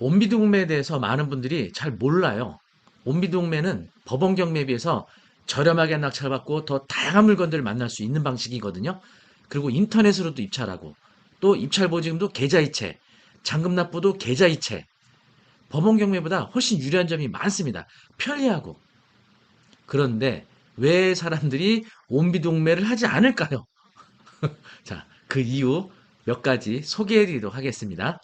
온비동매에 대해서 많은 분들이 잘 몰라요. 온비동매는 법원 경매에 비해서 저렴하게 낙찰받고 더 다양한 물건들을 만날 수 있는 방식이거든요. 그리고 인터넷으로도 입찰하고 또 입찰 보증도 계좌이체, 잔금 납부도 계좌이체. 법원 경매보다 훨씬 유리한 점이 많습니다. 편리하고. 그런데 왜 사람들이 온비동매를 하지 않을까요? 자, 그 이유 몇 가지 소개해 드리도록 하겠습니다.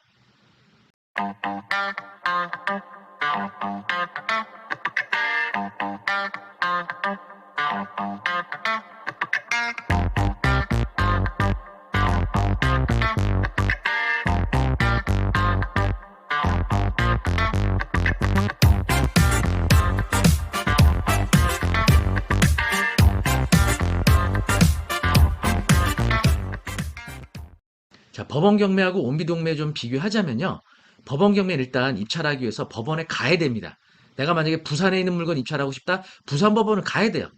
자, 법원 경매하고 온비동매 좀 비교하자면요. 법원 경매는 일단 입찰하기 위해서 법원에 가야 됩니다. 내가 만약에 부산에 있는 물건 입찰하고 싶다? 부산 법원을 가야 돼요.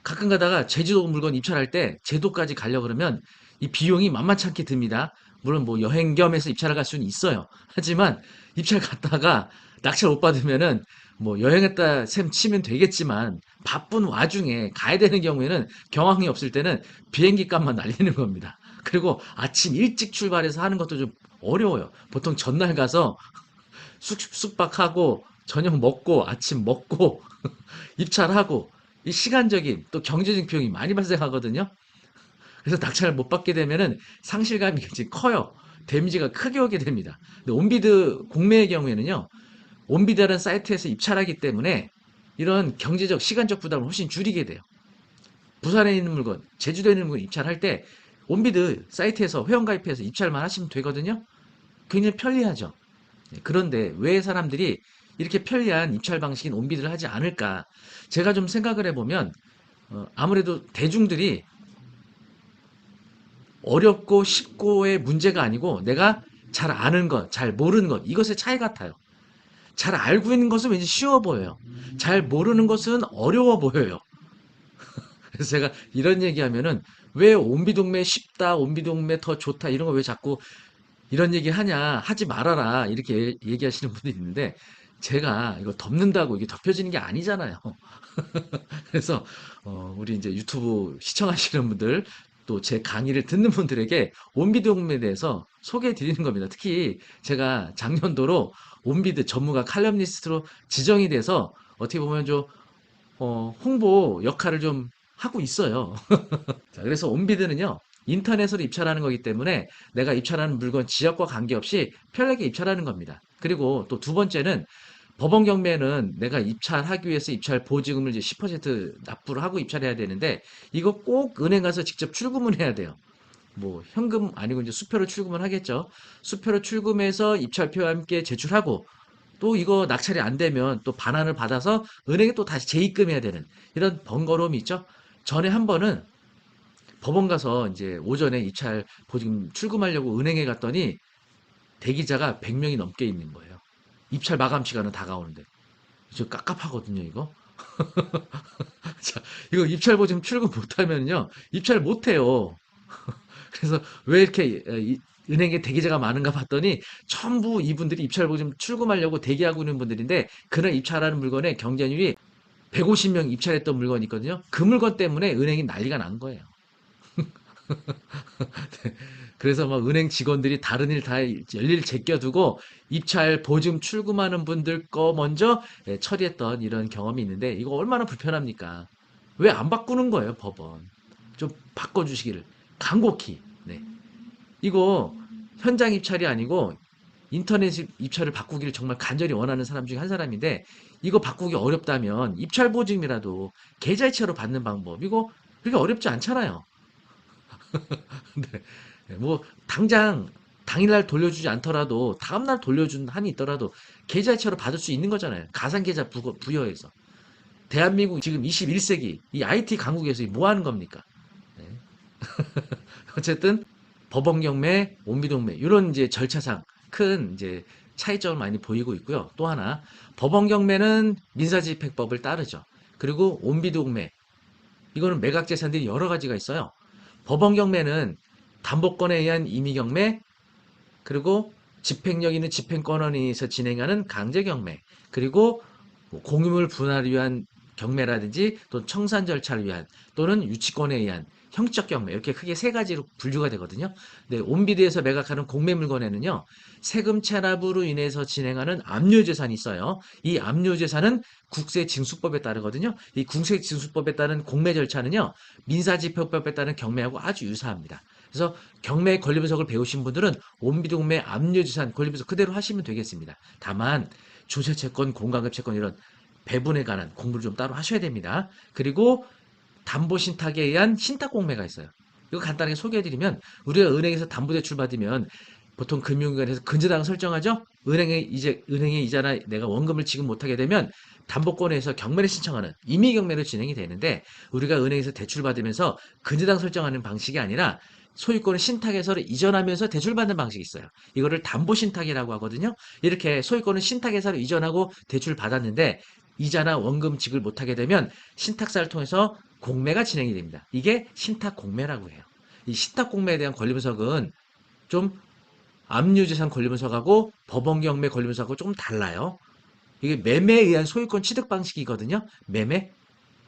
가끔 가다가 제주도 물건 입찰할 때 제도까지 가려 그러면 이 비용이 만만치 않게 듭니다. 물론 뭐 여행 겸해서 입찰을 갈 수는 있어요. 하지만 입찰 갔다가 낙찰 못 받으면은 뭐 여행했다 셈 치면 되겠지만 바쁜 와중에 가야 되는 경우에는 경황이 없을 때는 비행기 값만 날리는 겁니다. 그리고 아침 일찍 출발해서 하는 것도 좀 어려워요. 보통 전날 가서 숙박하고 저녁 먹고 아침 먹고 입찰하고 이 시간적인 또 경제적 비용이 많이 발생하거든요. 그래서 낙찰을 못 받게 되면은 상실감이 굉장히 커요. 데미지가 크게 오게 됩니다. 근데 온비드 공매의 경우에는요. 온비드라는 사이트에서 입찰하기 때문에 이런 경제적 시간적 부담을 훨씬 줄이게 돼요. 부산에 있는 물건, 제주도에 있는 물건 입찰할 때 온비드 사이트에서 회원가입해서 입찰만 하시면 되거든요. 굉장히 편리하죠. 그런데 왜 사람들이 이렇게 편리한 입찰 방식인 온비드를 하지 않을까? 제가 좀 생각을 해보면 아무래도 대중들이 어렵고 쉽고의 문제가 아니고 내가 잘 아는 것, 잘 모르는 것, 이것의 차이 같아요. 잘 알고 있는 것은 왠지 쉬워 보여요. 잘 모르는 것은 어려워 보여요. 그래서 제가 이런 얘기하면은 왜 온비동매 쉽다, 온비동매 더 좋다, 이런 거 왜 자꾸 이런 얘기 하냐, 하지 말아라, 이렇게 얘기하시는 분들이 있는데 제가 이거 덮는다고 이게 덮여지는 게 아니잖아요. 그래서 우리 이제 유튜브 시청하시는 분들 또 제 강의를 듣는 분들에게 온비드 공매에 대해서 소개해 드리는 겁니다. 특히 제가 작년도로 온비드 전문가 칼럼니스트로 지정이 돼서 어떻게 보면 좀 홍보 역할을 좀 하고 있어요. 자, 그래서 온비드는요. 인터넷으로 입찰하는 거기 때문에 내가 입찰하는 물건 지역과 관계없이 편하게 입찰하는 겁니다. 그리고 또 두 번째는 법원 경매는 내가 입찰하기 위해서 입찰 보증금을 이제 10% 납부를 하고 입찰해야 되는데 이거 꼭 은행 가서 직접 출금을 해야 돼요. 뭐 현금 아니고 이제 수표로 출금을 하겠죠. 수표로 출금해서 입찰표와 함께 제출하고 또 이거 낙찰이 안 되면 또 반환을 받아서 은행에 또 다시 재입금해야 되는 이런 번거로움이 있죠. 전에 한 번은 법원 가서 이제 오전에 입찰 보증금 출금하려고 은행에 갔더니 대기자가 100명이 넘게 있는 거예요. 입찰 마감 시간은 다가오는데. 저 깝깝하거든요, 이거. 자, 이거 입찰 보증 출금 못하면요, 입찰 못해요. 그래서 왜 이렇게 은행에 대기자가 많은가 봤더니 전부 이분들이 입찰 보증 출금하려고 대기하고 있는 분들인데 그날 입찰하는 물건의 경쟁률이 150명 입찰했던 물건이 있거든요. 그 물건 때문에 은행이 난리가 난 거예요. 그래서 막 은행 직원들이 다른 일 다 열일 제껴두고 입찰 보증 출금하는 분들 거 먼저 처리했던 이런 경험이 있는데 이거 얼마나 불편합니까? 왜 안 바꾸는 거예요, 법원? 좀 바꿔주시기를 간곡히. 네. 이거 현장 입찰이 아니고 인터넷 입찰을 바꾸기를 정말 간절히 원하는 사람 중에 한 사람인데 이거 바꾸기 어렵다면 입찰 보증이라도 계좌이체로 받는 방법 이거 그렇게 어렵지 않잖아요. 네. 네, 뭐 당장 당일날 돌려주지 않더라도 다음날 돌려준 한이 있더라도 계좌이체로 받을 수 있는 거잖아요. 가상계좌 부여해서. 대한민국 지금 21세기 이 IT 강국에서 뭐 하는 겁니까? 네. 어쨌든 법원 경매, 온비동매 이런 이제 절차상 큰 이제 차이점을 많이 보이고 있고요. 또 하나 법원 경매는 민사집행법을 따르죠. 그리고 온비동매 이거는 매각재산들이 여러 가지가 있어요. 법원 경매는 담보권에 의한 임의 경매 그리고 집행력 있는 집행권원에서 진행하는 강제 경매, 그리고 뭐 공유물 분할을 위한 경매라든지 또 청산 절차를 위한 또는 유치권에 의한 형적 경매 이렇게 크게 세 가지로 분류가 되거든요. 네, 온비드에서 매각하는 공매 물건에는요. 세금 체납으로 인해서 진행하는 압류재산이 있어요. 이 압류재산은 국세징수법에 따르거든요. 이 국세징수법에 따른 공매 절차는요. 민사집행법에 따른 경매하고 아주 유사합니다. 그래서 경매 권리분석을 배우신 분들은 온비드 공매 압류재산 권리분석 그대로 하시면 되겠습니다. 다만 조세채권, 공과금채권 이런 배분에 관한 공부를 좀 따로 하셔야 됩니다. 그리고 담보신탁에 의한 신탁공매가 있어요. 이거 간단하게 소개해드리면 우리가 은행에서 담보대출 받으면 보통 금융기관에서 근저당을 설정하죠. 은행의 이자나 내가 원금을 지급 못하게 되면 담보권에서 경매를 신청하는 임의 경매로 진행이 되는데 우리가 은행에서 대출 받으면서 근저당 설정하는 방식이 아니라 소유권을 신탁해서 이전하면서 대출받는 방식이 있어요. 이거를 담보신탁이라고 하거든요. 이렇게 소유권을 신탁해서 이전하고 대출 받았는데 이자나 원금 지급을 못하게 되면 신탁사를 통해서 공매가 진행이 됩니다. 이게 신탁공매라고 해요. 이 신탁공매에 대한 권리분석은 좀 압류재산 권리분석하고 법원경매 권리분석하고 조금 달라요. 이게 매매에 의한 소유권 취득 방식이거든요. 매매.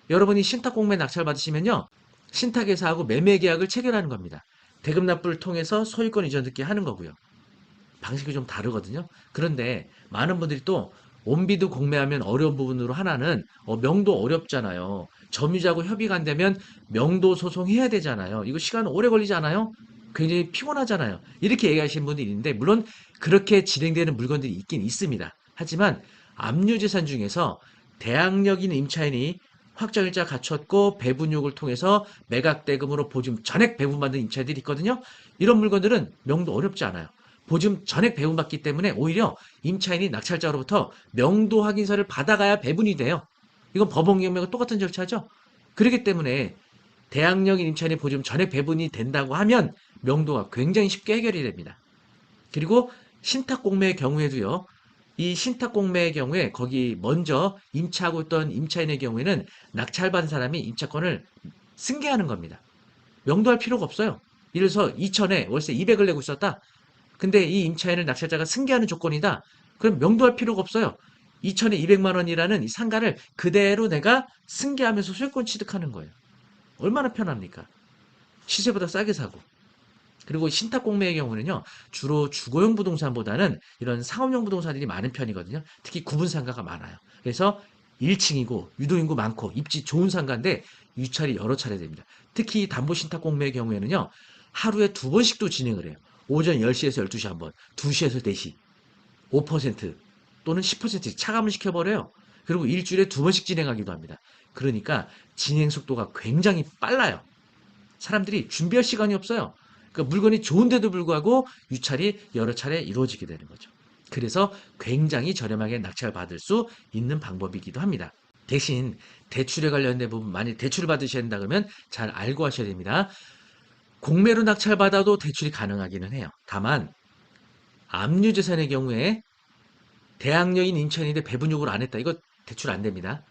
여러분이 신탁공매 낙찰 받으시면요. 신탁회사하고 매매 계약을 체결하는 겁니다. 대금 납부를 통해서 소유권 이전 듣게 하는 거고요. 방식이 좀 다르거든요. 그런데 많은 분들이 또 온비드 공매하면 어려운 부분으로 하나는 명도 어렵잖아요. 점유자하고 협의가 안 되면 명도 소송해야 되잖아요. 이거 시간 오래 걸리지 않아요? 굉장히 피곤하잖아요. 이렇게 얘기하시는 분들이 있는데 물론 그렇게 진행되는 물건들이 있긴 있습니다. 하지만 압류재산 중에서 대항력인 임차인이 확정일자 갖췄고 배분요구를 통해서 매각대금으로 보증 전액 배분받는 임차인들이 있거든요. 이런 물건들은 명도 어렵지 않아요. 보증 전액 배분받기 때문에 오히려 임차인이 낙찰자로부터 명도 확인서를 받아가야 배분이 돼요. 이건 법원 경매가 똑같은 절차죠. 그렇기 때문에 대항력인 임차인의 보증 전액 배분이 된다고 하면 명도가 굉장히 쉽게 해결이 됩니다. 그리고 신탁공매의 경우에도요. 이 신탁공매의 경우에 거기 먼저 임차하고 있던 임차인의 경우에는 낙찰받은 사람이 임차권을 승계하는 겁니다. 명도할 필요가 없어요. 예를 들어서 2천에 월세 200을 내고 있었다. 근데 이 임차인을 낙찰자가 승계하는 조건이다. 그럼 명도할 필요가 없어요. 2천에 200만 원이라는 이 상가를 그대로 내가 승계하면서 소유권 취득하는 거예요. 얼마나 편합니까? 시세보다 싸게 사고. 그리고 신탁공매의 경우는요, 주로 주거용 부동산보다는 이런 상업용 부동산들이 많은 편이거든요. 특히 구분 상가가 많아요. 그래서 1층이고 유도인구 많고 입지 좋은 상가인데 유찰이 여러 차례 됩니다. 특히 담보신탁공매의 경우에는요, 하루에 두 번씩도 진행을 해요. 오전 10시에서 12시 한 번, 2시에서 4시, 5% 또는 10% 차감을 시켜버려요. 그리고 일주일에 두 번씩 진행하기도 합니다. 그러니까 진행 속도가 굉장히 빨라요. 사람들이 준비할 시간이 없어요. 그러니까 물건이 좋은데도 불구하고 유찰이 여러 차례 이루어지게 되는 거죠. 그래서 굉장히 저렴하게 낙찰받을 수 있는 방법이기도 합니다. 대신 대출에 관련된 부분 많이 대출을 받으셔야 된다 그러면 잘 알고 하셔야 됩니다. 공매로 낙찰받아도 대출이 가능하기는 해요. 다만 압류재산의 경우에 대항력인 임차인인데 배분 요구를 안 했다. 이거 대출 안 됩니다.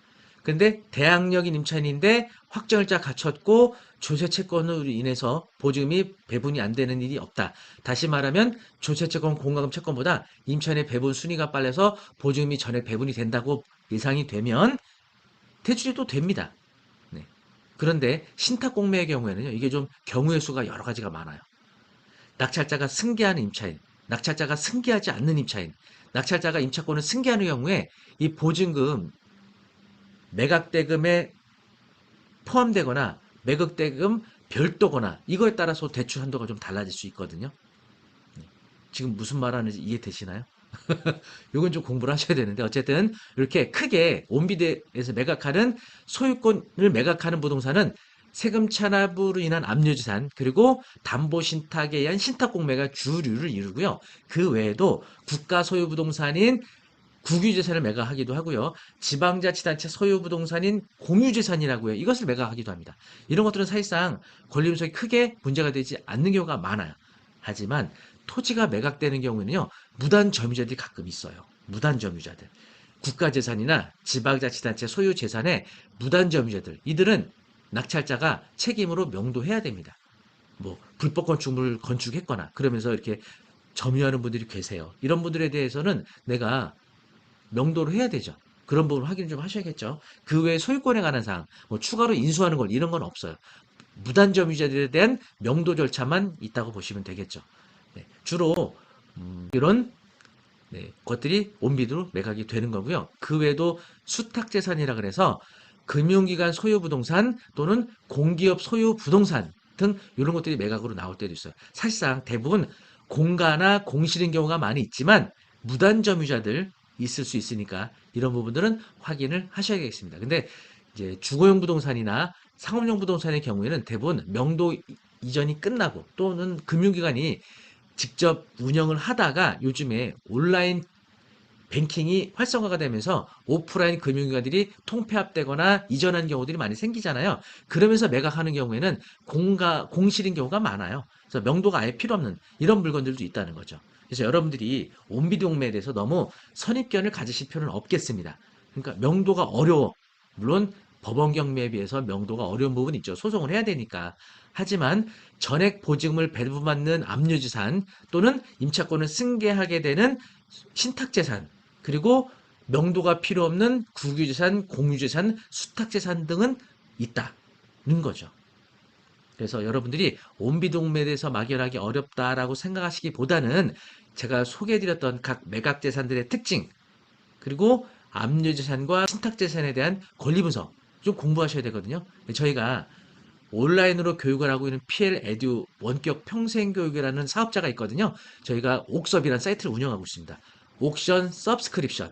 근데 대항력인 임차인인데 확정일자 갖췄고 조세채권으로 인해서 보증이 배분이 안 되는 일이 없다. 다시 말하면 조세채권 공과금 채권보다 임차인의 배분 순위가 빨라서 보증이 전액 배분이 된다고 예상이 되면 대출이 또 됩니다. 네. 그런데 신탁공매의 경우에는요. 이게 좀 경우의 수가 여러 가지가 많아요. 낙찰자가 승계하는 임차인, 낙찰자가 승계하지 않는 임차인, 낙찰자가 임차권을 승계하는 경우에 이 보증금 매각대금에 포함되거나 매각대금 별도거나 이거에 따라서 대출 한도가 좀 달라질 수 있거든요. 네. 지금 무슨 말하는지 이해되시나요? 이건 좀 공부를 하셔야 되는데 어쨌든 이렇게 크게 온비드에서 매각하는 소유권을 매각하는 부동산은 세금 찬압으로 인한 압류재산 그리고 담보신탁에 의한 신탁공매가 주류를 이루고요. 그 외에도 국가 소유 부동산인 국유재산을 매각하기도 하고요. 지방자치단체 소유부동산인 공유재산이라고 해요. 이것을 매각하기도 합니다. 이런 것들은 사실상 권리분석이 크게 문제가 되지 않는 경우가 많아요. 하지만 토지가 매각되는 경우에는요. 무단 점유자들이 가끔 있어요. 무단 점유자들. 국가재산이나 지방자치단체 소유재산의 무단 점유자들. 이들은 낙찰자가 책임으로 명도해야 됩니다. 뭐 불법 건축물을 건축했거나 그러면서 이렇게 점유하는 분들이 계세요. 이런 분들에 대해서는 내가 명도를 해야 되죠. 그런 부분 확인 좀 하셔야겠죠. 그 외에 소유권에 관한 사항, 뭐 추가로 인수하는 걸 이런 건 없어요. 무단점유자들에 대한 명도 절차만 있다고 보시면 되겠죠. 네, 주로 이런 것들이 온비드로 매각이 되는 거고요. 그 외에도 수탁재산이라 그래서 금융기관 소유 부동산 또는 공기업 소유 부동산 등 이런 것들이 매각으로 나올 때도 있어요. 사실상 대부분 공가나 공실인 경우가 많이 있지만 무단점유자들 있을 수 있으니까 이런 부분들은 확인을 하셔야겠습니다. 근데 이제 주거용 부동산이나 상업용 부동산의 경우에는 대부분 명도 이전이 끝나고 또는 금융기관이 직접 운영을 하다가 요즘에 온라인 뱅킹이 활성화가 되면서 오프라인 금융기관들이 통폐합되거나 이전한 경우들이 많이 생기잖아요. 그러면서 매각하는 경우에는 공실인 경우가 많아요. 그래서 명도가 아예 필요 없는 이런 물건들도 있다는 거죠. 그래서 여러분들이 온비동매에 대해서 너무 선입견을 가지실 필요는 없겠습니다. 그러니까 명도가 어려워. 물론 법원 경매에 비해서 명도가 어려운 부분이 있죠. 소송을 해야 되니까. 하지만 전액 보증을 배부받는 압류資산 또는 임차권을 승계하게 되는 신탁재산 그리고 명도가 필요 없는 국유재산, 공유재산, 수탁재산 등은 있다는 거죠. 그래서 여러분들이 온비동매에 대해서 막연하게 어렵다라고 생각하시기보다는 제가 소개해드렸던 각 매각재산들의 특징, 그리고 압류재산과 신탁재산에 대한 권리 분석 좀 공부하셔야 되거든요. 저희가 온라인으로 교육을 하고 있는 PL 에듀 원격 평생교육이라는 사업자가 있거든요. 저희가 옥섭이라는 사이트를 운영하고 있습니다. 옥션 서브스크립션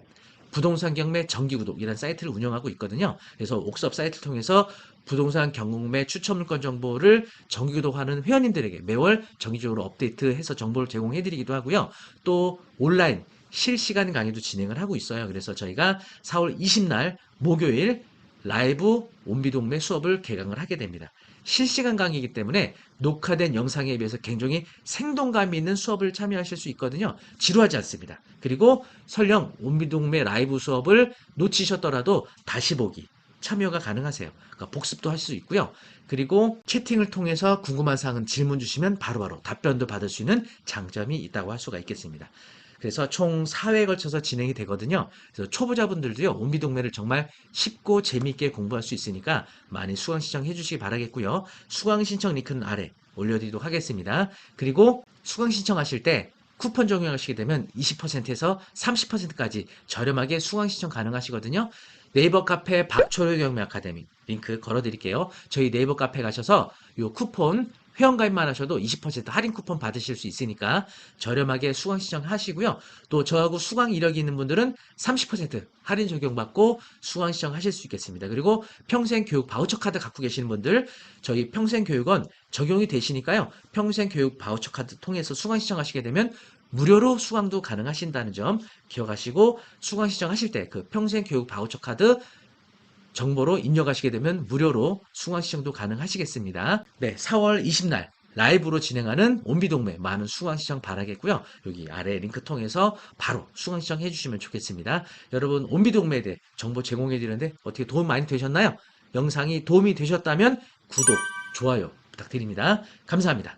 부동산 경매 정기구독이라는 사이트를 운영하고 있거든요. 그래서 옥섭 사이트를 통해서 부동산 경매 추천 물건 정보를 정기구독하는 회원님들에게 매월 정기적으로 업데이트해서 정보를 제공해드리기도 하고요. 또 온라인 실시간 강의도 진행을 하고 있어요. 그래서 저희가 4월 20날 목요일 라이브 온비동매 수업을 개강을 하게 됩니다. 실시간 강의이기 때문에 녹화된 영상에 비해서 굉장히 생동감 있는 수업을 참여하실 수 있거든요. 지루하지 않습니다. 그리고 설령 온비동매 라이브 수업을 놓치셨더라도 다시 보기, 참여가 가능하세요. 그러니까 복습도 할 수 있고요. 그리고 채팅을 통해서 궁금한 사항은 질문 주시면 바로바로 답변도 받을 수 있는 장점이 있다고 할 수가 있겠습니다. 그래서 총 4회에 걸쳐서 진행이 되거든요. 그래서 초보자분들도요, 온비동매를 정말 쉽고 재미있게 공부할 수 있으니까 많이 수강 신청해 주시기 바라겠고요. 수강 신청 링크는 아래 올려드리도록 하겠습니다. 그리고 수강 신청하실 때 쿠폰 적용하시게 되면 20%에서 30%까지 저렴하게 수강 신청 가능하시거든요. 네이버 카페 박초를 경매 아카데미 링크 걸어드릴게요. 저희 네이버 카페 가셔서 이 쿠폰 회원가입만 하셔도 20% 할인 쿠폰 받으실 수 있으니까 저렴하게 수강 신청하시고요. 또 저하고 수강 이력이 있는 분들은 30% 할인 적용받고 수강 신청하실 수 있겠습니다. 그리고 평생교육 바우처 카드 갖고 계시는 분들 저희 평생교육원 적용이 되시니까요. 평생교육 바우처 카드 통해서 수강 신청하시게 되면 무료로 수강도 가능하신다는 점 기억하시고 수강 신청하실 때 그 평생교육 바우처 카드 정보로 입력하시게 되면 무료로 수강 신청도 가능하시겠습니다. 네, 4월 20날 라이브로 진행하는 온비동매 많은 수강 신청 바라겠고요. 여기 아래 링크 통해서 바로 수강 신청 해주시면 좋겠습니다. 여러분 온비동매에 대해 정보 제공해 드리는데 어떻게 도움 많이 되셨나요? 영상이 도움이 되셨다면 구독, 좋아요 부탁드립니다. 감사합니다.